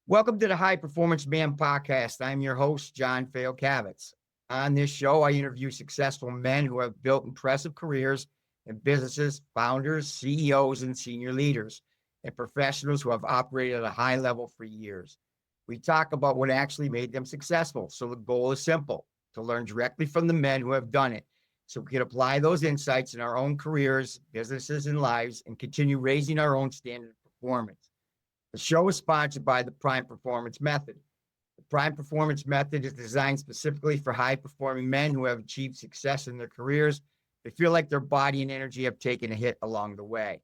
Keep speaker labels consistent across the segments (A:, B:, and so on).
A: Welcome to the High Performance Man podcast. I'm your host, John Fayocavitz. On this show, I interview successful men who have built impressive careers in businesses, founders, CEOs, and senior leaders, and professionals who have operated at a high level for years. We talk about what actually made them successful. So the goal is simple: to learn directly from the men who have done it, so we can apply those insights in our own careers, businesses, and lives, and continue raising our own standard of performance. The show is sponsored by the Prime Performance Method. The Prime Performance Method is designed specifically for high-performing men who have achieved success in their careers. They feel like their body and energy have taken a hit along the way.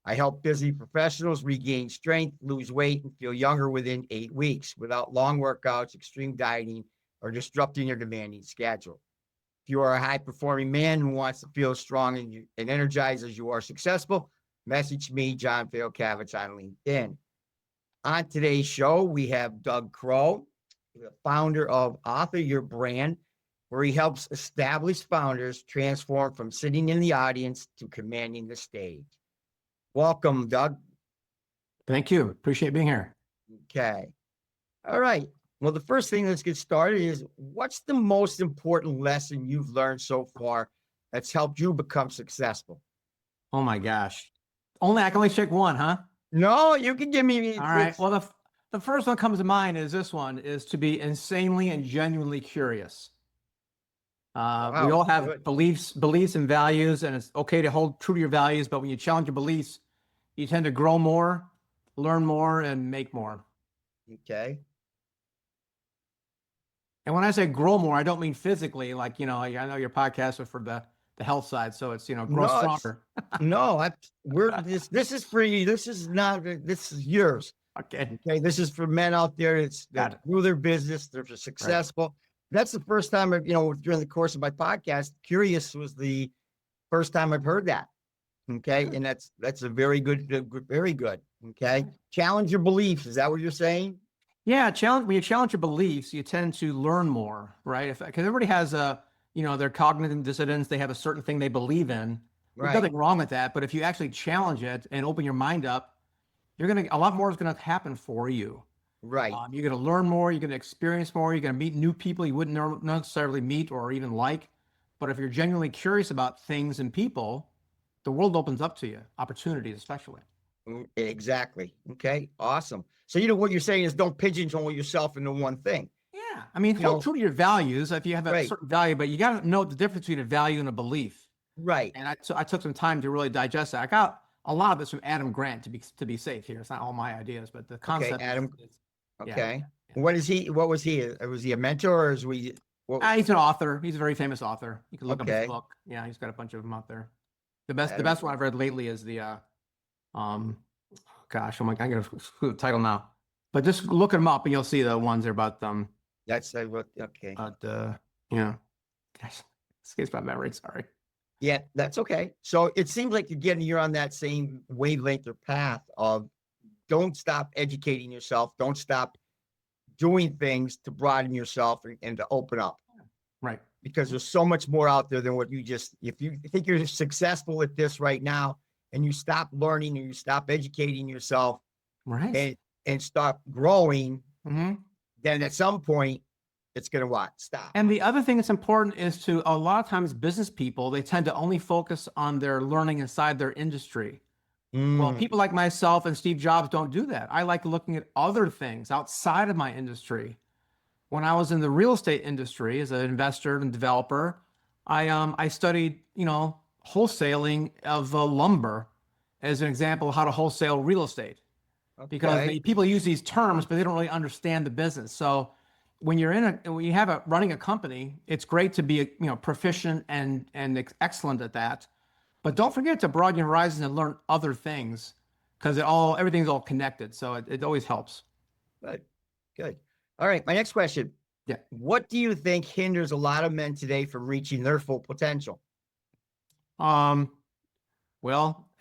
A: I help busy professionals regain strength, lose weight, and feel younger within 8 weeks without long workouts, extreme dieting, or disrupting your demanding schedule. If you are a high-performing man who wants to feel strong and energized as you are successful, message me, John Fayocavitz, on LinkedIn. On today's show, we have Doug Crowe, the founder of Author Your Brand, where he helps established founders transform from sitting in the audience to commanding the stage. Welcome, Doug.
B: Thank you. Appreciate being here.
A: Okay. All right. Well, the first thing, let's get started, is what's the most important lesson you've learned so far that's helped you become successful?
B: Oh my gosh. I can only check one, huh?
A: No, you can give me.
B: All right. Well, the first one comes to mind is this one, is to be insanely and genuinely curious.
A: Wow,
B: we all have
A: good.
B: beliefs and values, and it's okay to hold true to your values, but when you challenge your beliefs, you tend to grow more, learn more, and make more.
A: Okay.
B: And when I say grow more, I don't mean physically, like, I know your podcast is for the health side, so it's, grow stronger.
A: This is for you. This is yours.
B: Okay.
A: This is for men out there that grew their business. They're successful. Right. That's the first time during the course of my podcast, curious was the first time I've heard that. Okay. And that's a very good. Okay. Challenge your beliefs. Is that what you're saying?
B: Yeah. When you challenge your beliefs, you tend to learn more, right? Because everybody has their cognitive dissonance. They have a certain thing they believe in. There's nothing wrong with that. But if you actually challenge it and open your mind up, a lot more is going to happen for you.
A: Right.
B: You're going to learn more. You're going to experience more. You're going to meet new people you wouldn't necessarily meet or even like. But if you're genuinely curious about things and people, the world opens up to you, opportunities especially.
A: Exactly. Okay. Awesome. So, what you're saying is don't pigeonhole yourself into one thing.
B: Yeah. I mean, hold true to your values if you have a certain value, but you got to know the difference between a value and a belief.
A: Right.
B: And I took some time to really digest that. I got a lot of this from Adam Grant to be safe here. It's not all my ideas, but the concept.
A: Okay, Adam. Okay.
B: Yeah.
A: What was he? Was he a mentor, or is we?
B: He's an author. He's a very famous author. You can look up his book. Yeah, he's got a bunch of them out there. The best one I've read lately is the gosh, oh my God, I'm gonna screw the title now. But just look them up and you'll see the ones that are about
A: That's okay.
B: Gosh, escapes my memory. Sorry.
A: Yeah, that's okay. So it seems like you're on that same wavelength or path of don't stop educating yourself. Don't stop doing things to broaden yourself and to open up.
B: Right.
A: Because there's so much more out there than what if you think you're successful at this right now and you stop learning and you stop educating yourself,
B: right,
A: and stop growing, then at some point it's going to stop.
B: And the other thing that's important is a lot of times business people, they tend to only focus on their learning inside their industry. Well, people like myself and Steve Jobs don't do that. I like looking at other things outside of my industry. When I was in the real estate industry as an investor and developer, I studied, wholesaling of lumber as an example of how to wholesale real estate. Okay. Because people use these terms, but they don't really understand the business. So when you're running a company, it's great to be proficient and excellent at that. But don't forget to broaden your horizons and learn other things, because everything's all connected. So it always helps.
A: Good. All right. My next question.
B: Yeah.
A: What do you think hinders a lot of men today from reaching their full potential?
B: Well,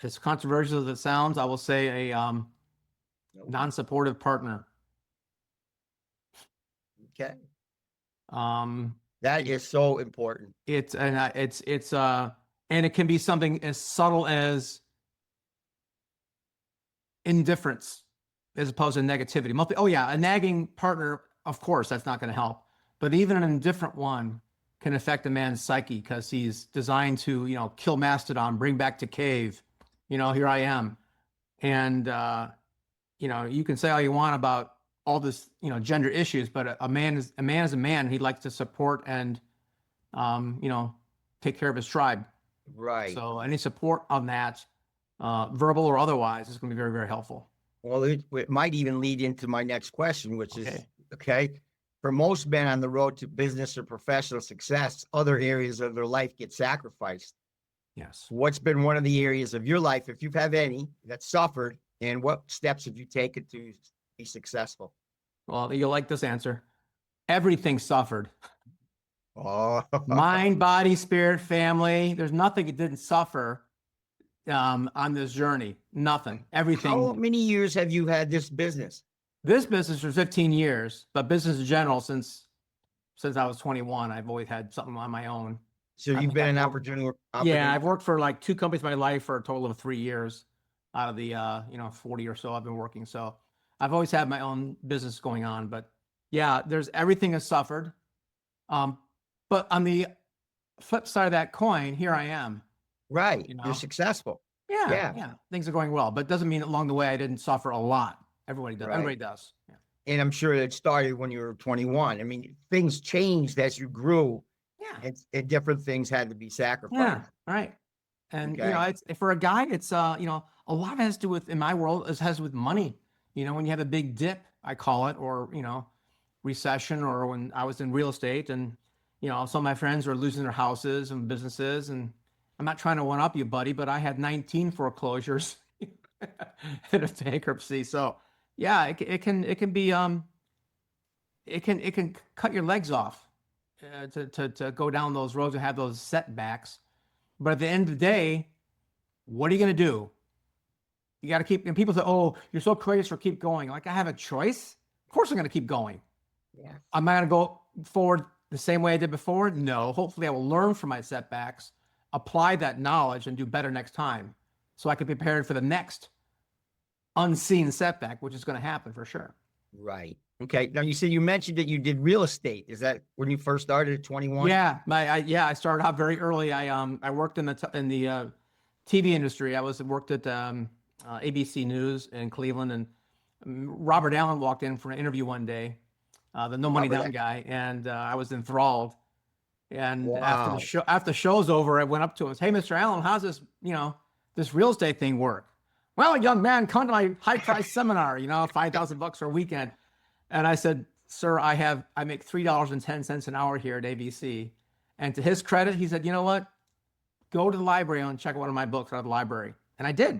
B: as controversial as it sounds, I will say a non-supportive partner.
A: Okay. That is so important.
B: And it can be something as subtle as indifference. as opposed to negativity. Oh yeah, a nagging partner, of course, that's not going to help. But even an indifferent one can affect a man's psyche because he's designed to, kill mastodon, bring back to cave. Here I am. And, you can say all you want about all this, gender issues, but a man is a man. He likes to support and, take care of his tribe.
A: Right.
B: So any support on that, verbal or otherwise, is going to be very, very helpful.
A: Well, it might even lead into my next question, which is,
B: Okay.
A: okay, for most men on the road to business or professional success, other areas of their life get sacrificed.
B: Yes.
A: What's been one of the areas of your life, if you've had any, that suffered, and what steps have you taken to be successful?
B: Well, you'll like this answer. Everything suffered.
A: Oh,
B: Mind, body, spirit, family. There's nothing it didn't suffer on this journey. Nothing. Everything.
A: how many years have you had this business?
B: This business for 15 years, but business in general since I was 21. I've always had something on my own.
A: So
B: I
A: you've
B: think
A: been
B: I've
A: an
B: worked-
A: opportunity.
B: Yeah, I've worked for like 2 companies in my life for a total of 3 years out of the 40 or so I've been working. So I've always had my own business going on. But yeah, everything has suffered. But on the flip side of that coin, here I am.
A: Right.
B: You know?
A: You're successful.
B: Yeah,
A: Yeah.
B: things are going well, but it doesn't mean along the way I didn't suffer a lot. Everybody does.
A: Right.
B: Everybody does. Yeah.
A: And I'm sure it started when you were 21. I mean, things changed as you grew,
B: Yeah.
A: and different things had to be sacrificed.
B: Yeah. Right. And
A: Okay.
B: it's for a guy, it's a lot of it has to do with, in my world, it has to do with money. When you have a big dip, I call it, or recession, or when I was in real estate, and some of my friends were losing their houses and businesses, and I'm not trying to one up you, buddy, but I had 19 foreclosures in a bankruptcy. So yeah, it can be it can cut your legs off to go down those roads and have those setbacks. But at the end of the day, what are you going to do? You got to keep, and people say, oh, you're so courageous for keep going. Like, I have a choice. Of course I'm going to keep going.
A: Yeah.
B: Am I going to go forward the same way I did before? No. Hopefully I will learn from my setbacks, apply that knowledge, and do better next time, so I can be prepared for the next unseen setback, which is going to happen for sure.
A: Right. Okay. Now you mentioned that you did real estate. Is that when you first started at 21?
B: Yeah, I started out very early. I worked in the TV industry. I worked at ABC News in Cleveland, and Robert Allen walked in for an interview one day, the No Money Down guy, and I was enthralled. And
A: Wow.
B: after the show's over, I went up to him and said, "Hey, Mr. Allen, how's this this real estate thing work?" "Well, young man, come to my high price seminar. $5,000 for a weekend." And I said, "Sir, I make $3.10 an hour here at ABC." And to his credit, he said, "You know what? Go to the library and check out one of my books out of the library." And I did.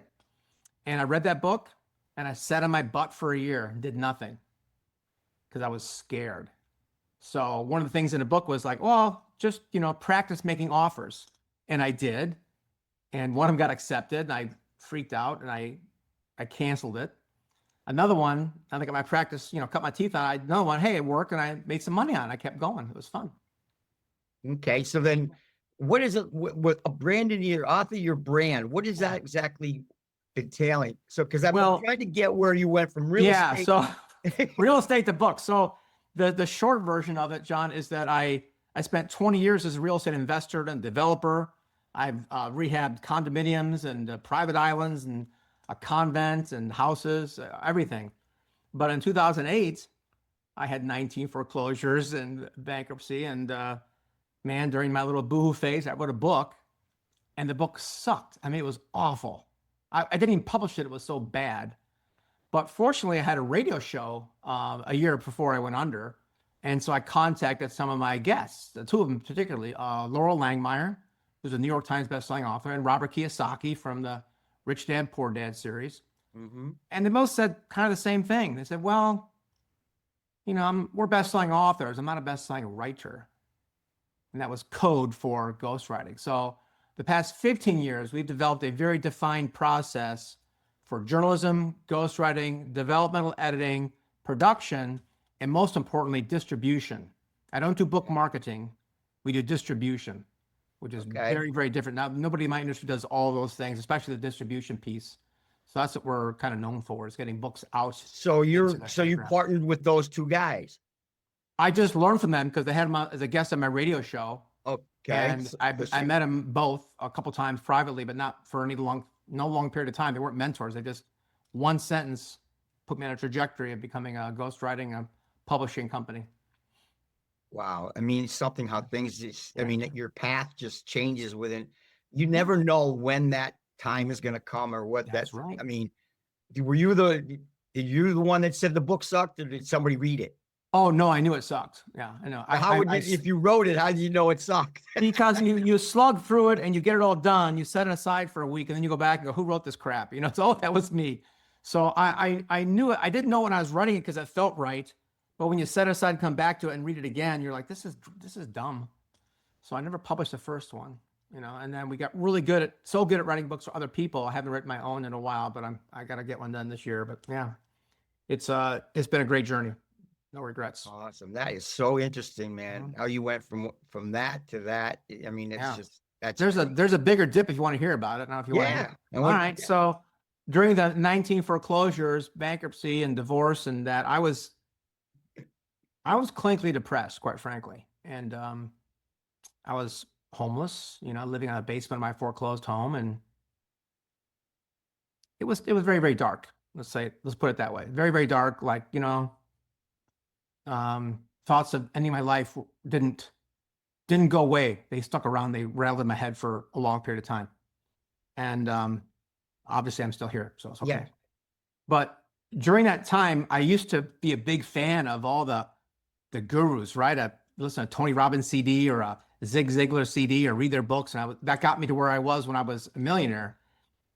B: And I read that book, and I sat on my butt for a year and did nothing because I was scared. So one of the things in the book was like, well, just, practice making offers. And I did. And one of them got accepted, and I freaked out, and I canceled it. Another one, I think my practice, cut my teeth on. Another one, hey, it worked, and I made some money on it. I kept going. It was fun.
A: Okay. So then what is it with a brand in your author, your brand? What is that exactly entailing? So, because I'm trying to get where you went from real estate.
B: So real estate to books. So the short version of it, John, is that I spent 20 years as a real estate investor and developer. I've rehabbed condominiums and private islands and a convent and houses, everything. But in 2008, I had 19 foreclosures and bankruptcy. And man, during my little boohoo phase, I wrote a book, and the book sucked. I mean, it was awful. I didn't even publish it. It was so bad. But fortunately, I had a radio show a year before I went under. And so I contacted some of my guests, the two of them particularly, Laurel Langmeyer, who's a New York Times bestselling author, and Robert Kiyosaki from the Rich Dad, Poor Dad series.
A: Mm-hmm.
B: And they both said kind of the same thing. They said, well, we're bestselling authors. I'm not a bestselling writer. And that was code for ghostwriting. So the past 15 years, we've developed a very defined process for journalism, ghostwriting, developmental editing, production, and most importantly, distribution. I don't do book marketing. We do distribution, which is very, very different. Now, nobody in my industry does all those things, especially the distribution piece. So that's what we're kind of known for, is getting books out.
A: So
B: into
A: you
B: the background.
A: partnered with those two guys.
B: I just learned from them because they had them as a guest on my radio show.
A: Okay.
B: And I met them both a couple times privately, but not for no long period of time. They weren't mentors. They just, one sentence put me on a trajectory of becoming a ghostwriting, a publishing company.
A: Wow. I mean, something how things just, I mean, your path just changes within, you never know when that time is going to come or what
B: That's right.
A: I mean, were you did you the one that said the book sucked, or did somebody read it?
B: Oh no, I knew it sucked. Yeah, I know.
A: How would you, if you wrote it, how do you know it sucked?
B: Because you slug through it and you get it all done, you set it aside for a week, and then you go back and go, who wrote this crap? You know, so that was me. So I knew it. I didn't know when I was writing it because it felt right. But when you set it aside and come back to it and read it again, you're like, this is dumb. So I never published the first one, you know, and then we got really so good at writing books for other people. I haven't written my own in a while, but I got to get one done this year. But yeah, it's been a great journey. No regrets.
A: Awesome. That is so interesting, man. How you went from that to that. I mean, it's just,
B: there's a bigger dip if you want to hear about it. Now, if you want to hear. All right. Yeah. So during the 19 foreclosures, bankruptcy, and divorce, and that, I was clinically depressed, quite frankly. And I was homeless, you know, living in a basement of my foreclosed home. And it was very, very dark. Let's put it that way. Very, very dark. Like, you know, thoughts of ending my life didn't go away. They stuck around. They rattled in my head for a long period of time. And obviously I'm still here, so it's okay. Yeah. But during that time, I used to be a big fan of all the gurus, right? I listen to Tony Robbins CD or a Zig Ziglar CD or read their books. And that got me to where I was when I was a millionaire.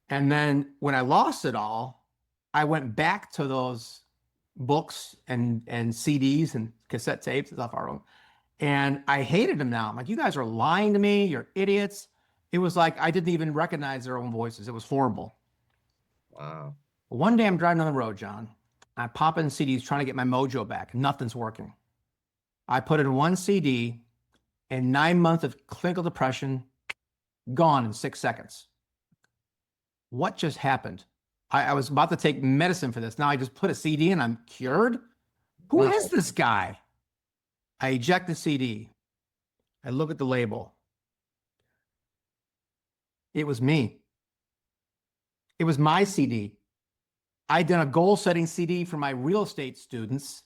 B: And then when I lost it all, I went back to those books and CDs and cassette tapes and stuff. And I hated them now. I'm like, you guys are lying to me. You're idiots. It was like I didn't even recognize their own voices. It was horrible.
A: Wow.
B: One day I'm driving on the road, John. I pop in CDs trying to get my mojo back. Nothing's working. I put in one CD and 9 months of clinical depression gone in 6 seconds. What just happened? I was about to take medicine for this. Now I just put a CD in, I'm cured? Who is this guy? I eject the CD. I look at the label. It was me. It was my CD. I'd done a goal-setting CD for my real estate students,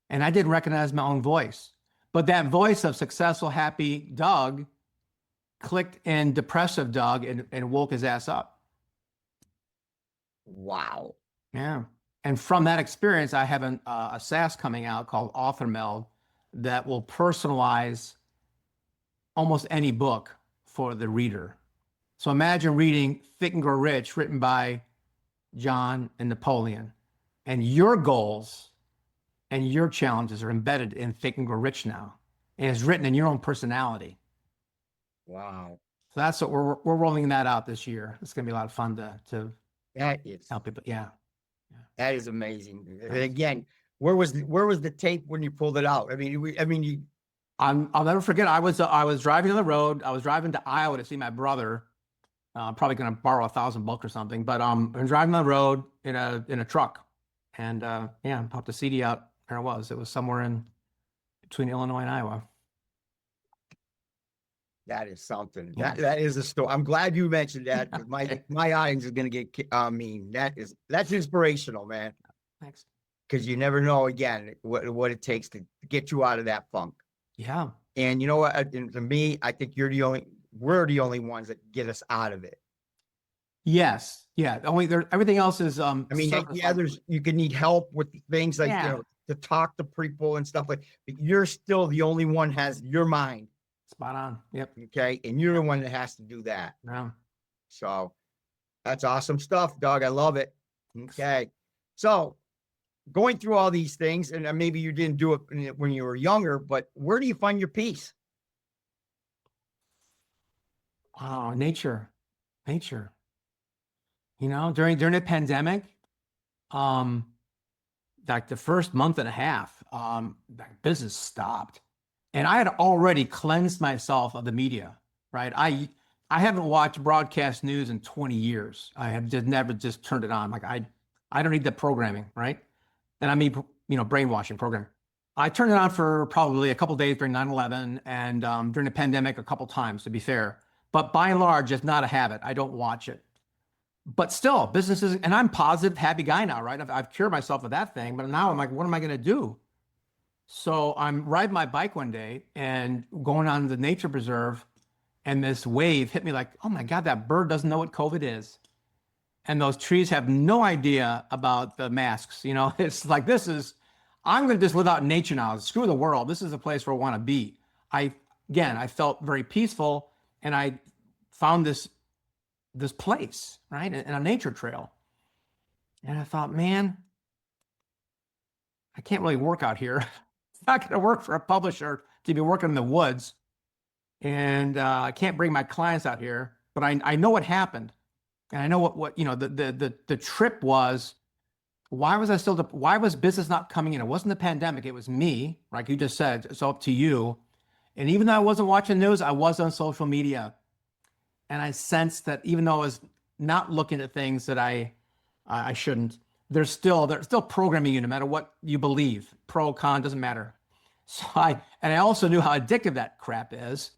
B: and I didn't recognize my own voice. But that voice of successful, happy Doug clicked in depressive Doug and woke his ass up.
A: Wow.
B: Yeah. And from that experience, I have a SaaS coming out called AuthorMeld that will personalize almost any book for the reader. So imagine reading Think and Grow Rich, written by John and Napoleon, and your goals and your challenges are embedded in Think and Grow Rich now, and it's written in your own personality.
A: Wow.
B: So that's what we're rolling that out this year. It's going to be a lot of fun to
A: that is
B: help people. Yeah.
A: That is amazing. And again, where was the tape when you pulled it out?
B: I'll never forget. I was driving on the road. I was driving to Iowa to see my brother. Probably going to borrow $1,000 or something. But I'm driving on the road in a truck, and popped the CD out. There it was. It was somewhere in between Illinois and Iowa.
A: That is something. Yeah. That is a story. I'm glad you mentioned that, because my audience is going to get. That's inspirational, man.
B: Thanks.
A: Because you never know, again, what it takes to get you out of that funk.
B: Yeah.
A: And you know what? To me, I think we're the only ones that get us out of it.
B: Yes. Yeah. Everything else is.
A: You can need help with things like to talk to people and stuff like. But you're still the only one has your mind.
B: Spot on. Yep.
A: Okay. And you're the one that has to do that.
B: Yeah.
A: So that's awesome stuff, Doug. I love it. Okay. So going through all these things, and maybe you didn't do it when you were younger, but where do you find your peace?
B: Oh, nature. You know, during the pandemic, like the first month and a half, business stopped. And I had already cleansed myself of the media, right? I haven't watched broadcast news in 20 years. I have just never just turned it on. Like I don't need the programming, right? And I mean, brainwashing program. I turned it on for probably a couple days during 9/11 and during the pandemic a couple times, to be fair. But by and large, it's not a habit. I don't watch it. But still, businesses, and I'm positive, happy guy now, right? I've cured myself of that thing. But now I'm like, what am I going to do? So I'm riding my bike one day and going on the nature preserve, and this wave hit me like, oh my God, that bird doesn't know what COVID is. And those trees have no idea about the masks. It's like, I'm going to just live out in nature now. Screw the world. This is a place where I want to be. I felt very peaceful, and I found this place, right, in a nature trail. And I thought, man, I can't really work out here. It's not going to work for a publisher to be working in the woods. And I can't bring my clients out here, but I know what happened. And I know what the trip was. Why was business not coming in? It wasn't the pandemic. It was me, like you just said. It's up to you. And even though I wasn't watching news, I was on social media. And I sensed that even though I was not looking at things that I shouldn't, they're still programming you no matter what you believe. Pro, con, doesn't matter. So I also knew how addictive that crap is.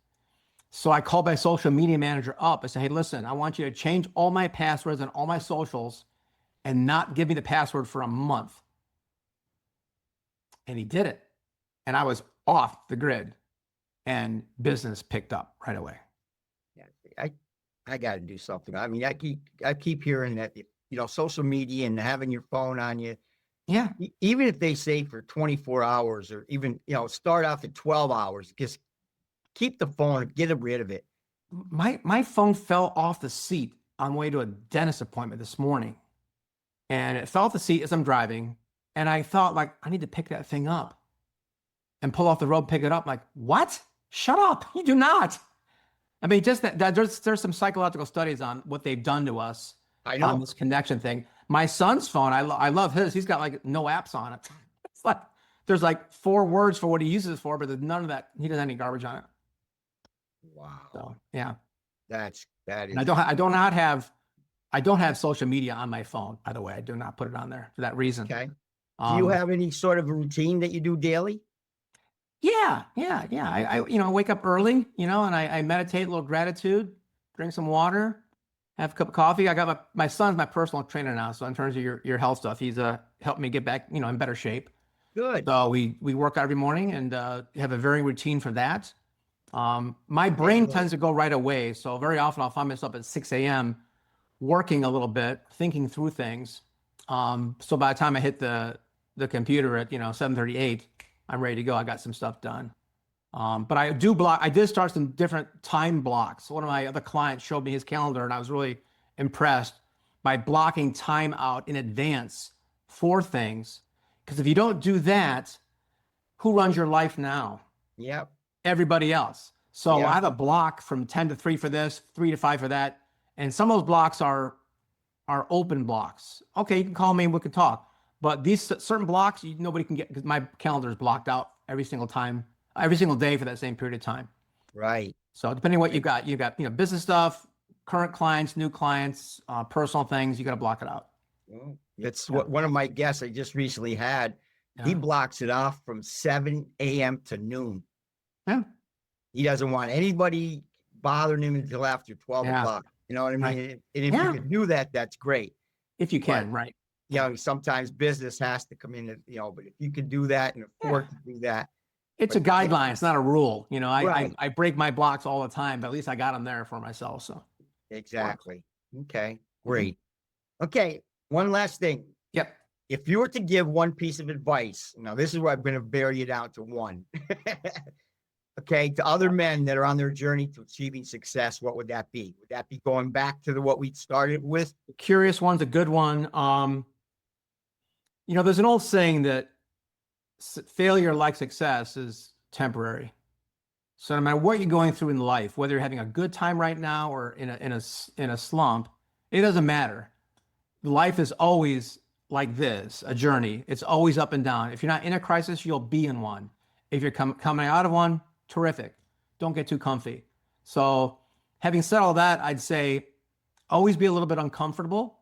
B: So I called my social media manager up. I said, hey, listen, I want you to change all my passwords and all my socials and not give me the password for a month. And he did it. And I was off the grid, and business picked up right away.
A: Yeah, I got to do something. I mean, I keep hearing that, social media and having your phone on you.
B: Yeah.
A: Even if they say for 24 hours or even, start off at 12 hours, just keep the phone, get rid of it.
B: My phone fell off the seat on the way to a dentist appointment this morning. And it fell off the seat as I'm driving. And I thought, like, I need to pick that thing up and pull off the road, pick it up. Like, what? Shut up. You do not. I mean, just that there's some psychological studies on what they've done to us.
A: I know.
B: On this connection thing. My son's phone, I love his. He's got like no apps on it. It's like there's like 4 words for what he uses it for, but there's none of that. He doesn't have any garbage on it.
A: Wow.
B: So yeah.
A: That is.
B: And I don't have social media on my phone, by the way. I do not put it on there for that reason.
A: Okay. Do you have any sort of a routine that you do daily?
B: Yeah. I wake up early, and I meditate, a little gratitude, drink some water, have a cup of coffee. I got my son's my personal trainer now. So in terms of your health stuff, he's helped me get back, in better shape.
A: Good.
B: So we work out every morning and have a varying routine for that. My brain tends to go right away. So very often I'll find myself at 6 a.m. working a little bit, thinking through things. So by the time I hit the computer at 7:38, I'm ready to go. I got some stuff done. But I did start some different time blocks. One of my other clients showed me his calendar, and I was really impressed by blocking time out in advance for things. Because if you don't do that, who runs your life now?
A: Yep.
B: Everybody else. So
A: Yeah.
B: I have a block from 10 to 3 for this, 3 to 5 for that. And some of those blocks are open blocks. Okay, you can call me and we can talk. But these certain blocks, nobody can get, because my calendar is blocked out every single day for that same period of time.
A: Right.
B: So depending on what you got business stuff, current clients, new clients, personal things, you got to block it out.
A: Well, it's what one of my guests I just recently had.
B: Yeah.
A: He blocks it off from 7 a.m. to noon.
B: Yeah.
A: He doesn't want anybody bothering him until after 12 o'clock. You know what I mean?
B: Right.
A: And if you can do that, that's great.
B: If you can, right.
A: Sometimes business has to come in, but if you can do that and afford to do that.
B: It's a guideline. It's not a rule.
A: Right.
B: I break my blocks all the time, but at least I got them there for myself. So
A: Exactly. Okay, great. Okay, one last thing.
B: Yep.
A: If you were to give one piece of advice, now this is where I'm going to bury you down to one. Okay, to other men that are on their journey to achieving success, what would that be? Would that be going back to what we started with?
B: Curious one's a good one. There's an old saying that failure, like success, is temporary. So no matter what you're going through in life, whether you're having a good time right now or in a slump, it doesn't matter. Life is always like this, a journey. It's always up and down. If you're not in a crisis, you'll be in one. If you're coming out of one, terrific. Don't get too comfy. So having said all that, I'd say always be a little bit uncomfortable,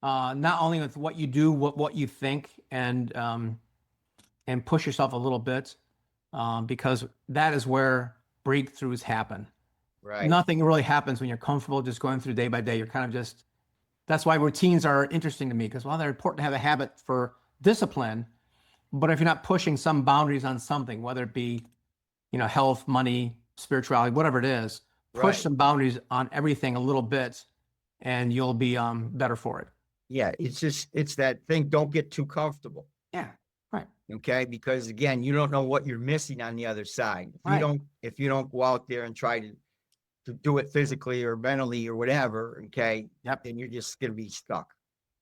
B: not only with what you do, what you think, and push yourself a little bit, because that is where breakthroughs happen.
A: Right.
B: Nothing really happens when you're comfortable just going through day by day. You're kind of just, that's why routines are interesting to me, because while they're important to have a habit for discipline, but if you're not pushing some boundaries on something, whether it be, health, money, spirituality, whatever it is, push
A: Right.
B: some boundaries on everything a little bit, and you'll be better for it.
A: Yeah. It's that thing. Don't get too comfortable.
B: Yeah. Right.
A: Okay. Because again, you don't know what you're missing on the other side. If you don't go out there and try to do it physically or mentally or whatever, okay,
B: Yep.
A: then you're just going to be stuck.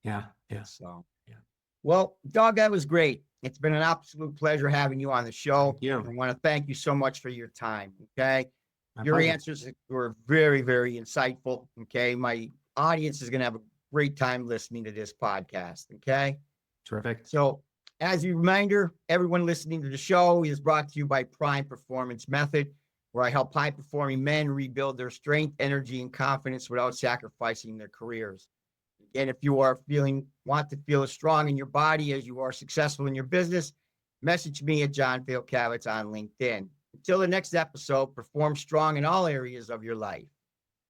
B: Yeah. Yeah.
A: So,
B: Yeah.
A: Well, Doug, that was great. It's been an absolute pleasure having you on the show.
B: Thank you.
A: I want to thank you so much for your time. Okay.
B: My
A: Your
B: pleasure.
A: answers were very, very insightful. Okay. My audience is going to have a great time listening to this podcast. Okay.
B: Terrific.
A: So, as a reminder, everyone listening to the show is brought to you by Prime Performance Method, where I help high-performing men rebuild their strength, energy, and confidence without sacrificing their careers. And if you want to feel as strong in your body as you are successful in your business, message me at John Fayocavitz on LinkedIn. Until the next episode, perform strong in all areas of your life.